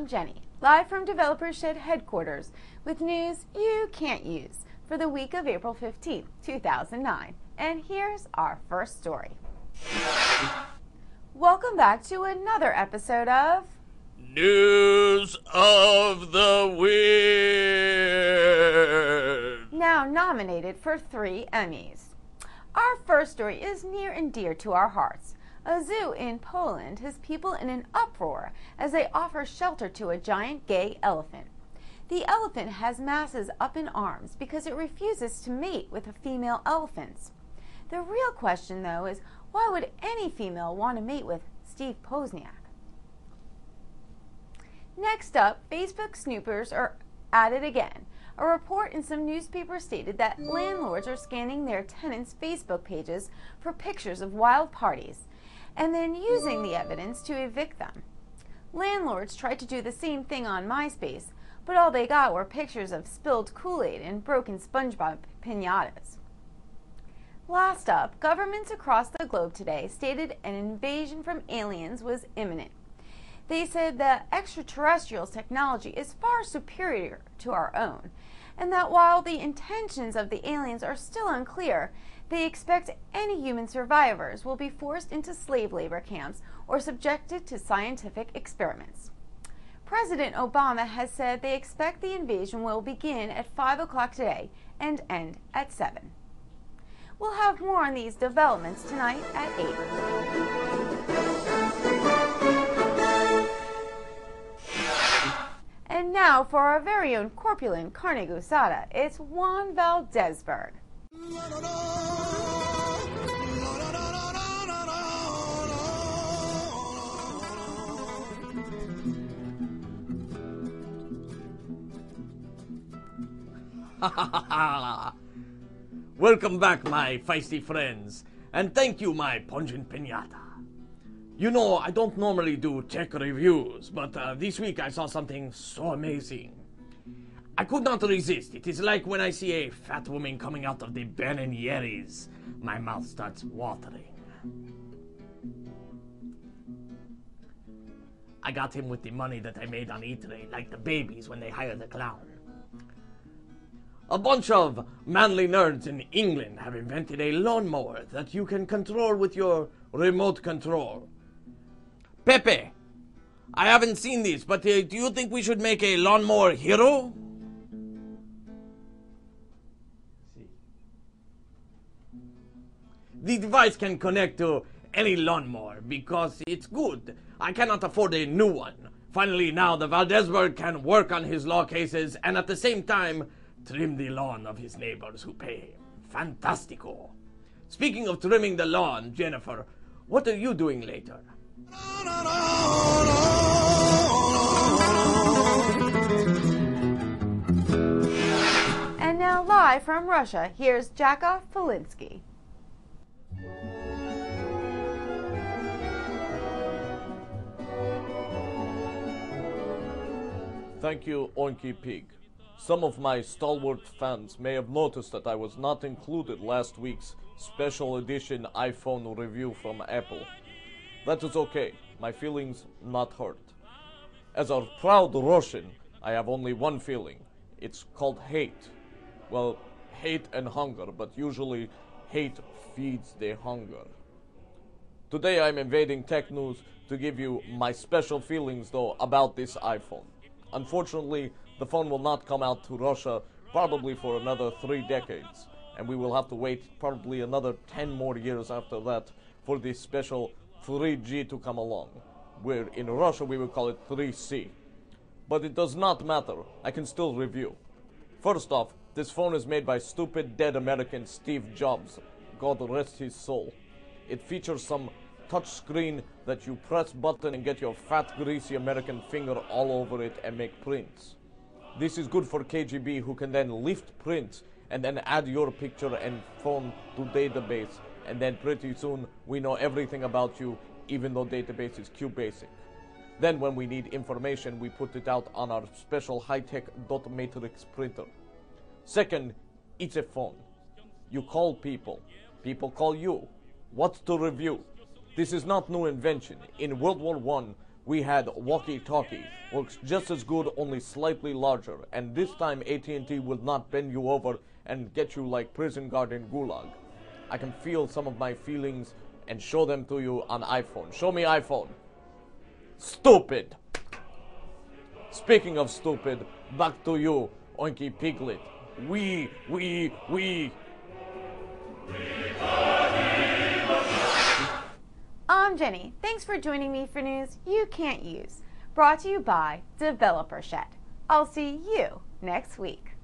I'm Jenny, live from Developers Shed headquarters with news you can't use for the week of April 15th, 2009. And here's our first story. Welcome back to another episode of News of the Weird. Now nominated for 3 Emmys. Our first story is near and dear to our hearts. A zoo in Poland has people in an uproar as they offer shelter to a giant gay elephant. The elephant has masses up in arms because it refuses to mate with the female elephants. The real question, though, is why would any female want to mate with Steve Pozniak? Next up, Facebook snoopers are at it again. A report in some newspapers stated that landlords are scanning their tenants' Facebook pages for pictures of wild parties and then using the evidence to evict them. Landlords tried to do the same thing on MySpace, but all they got were pictures of spilled Kool-Aid and broken SpongeBob piñatas. Last up, governments across the globe today stated an invasion from aliens was imminent. They said that extraterrestrials' technology is far superior to our own, and that while the intentions of the aliens are still unclear, they expect any human survivors will be forced into slave labor camps or subjected to scientific experiments. President Obama has said they expect the invasion will begin at 5 o'clock today and end at 7. We'll have more on these developments tonight at 8. And now for our very own corpulent carne asada, it's Juan Valdezberg. Welcome back, my feisty friends, and thank you, my pungent piñata. You know, I don't normally do tech reviews, but this week I saw something so amazing. I could not resist. It is like when I see a fat woman coming out of the Ben and Jerry's. My mouth starts watering. I got him with the money that I made on Eatery, like the babies when they hire the clown. A bunch of manly nerds in England have invented a lawnmower that you can control with your remote control. Pepe, I haven't seen this, but do you think we should make a lawnmower hero? The device can connect to any lawnmower because it's good. I cannot afford a new one. Finally, now the Valdezberg can work on his law cases and at the same time trim the lawn of his neighbors who pay him. Fantastico. Speaking of trimming the lawn, Jennifer, what are you doing later? And now live from Russia, here's Jakov Polinsky. Thank you, Oinky Pig. Some of my stalwart fans may have noticed that I was not included last week's special edition iPhone review from Apple. That is okay. My feelings not hurt. As a proud Russian, I have only one feeling. It's called hate. Well, hate and hunger, but usually hate feeds the hunger. Today I'm invading tech news to give you my special feelings, though, about this iPhone. Unfortunately, the phone will not come out to Russia probably for another 3 decades, and we will have to wait probably another 10 more years after that for this special 3G to come along, where in Russia we will call it 3C. But it does not matter, I can still review. First off, this phone is made by stupid dead American Steve Jobs, God rest his soul. It features some touch screen that you press button and get your fat greasy American finger all over it and make prints. This is good for KGB, who can then lift prints and then add your picture and phone to database, and then pretty soon we know everything about you, even though database is QBasic. Then when we need information, we put it out on our special high-tech dot matrix printer. Second, it's a phone. You call people. People call you. What to review? This is not new invention. In World War I, we had walkie-talkie. Works just as good, only slightly larger. And this time AT&T will not bend you over and get you like prison guard in Gulag. I can feel some of my feelings and show them to you on iPhone. Show me iPhone. Stupid. Speaking of stupid, back to you, Oinky Piglet. We. I'm Jenny. Thanks for joining me for news you can't use. Brought to you by Developer Shed. I'll see you next week.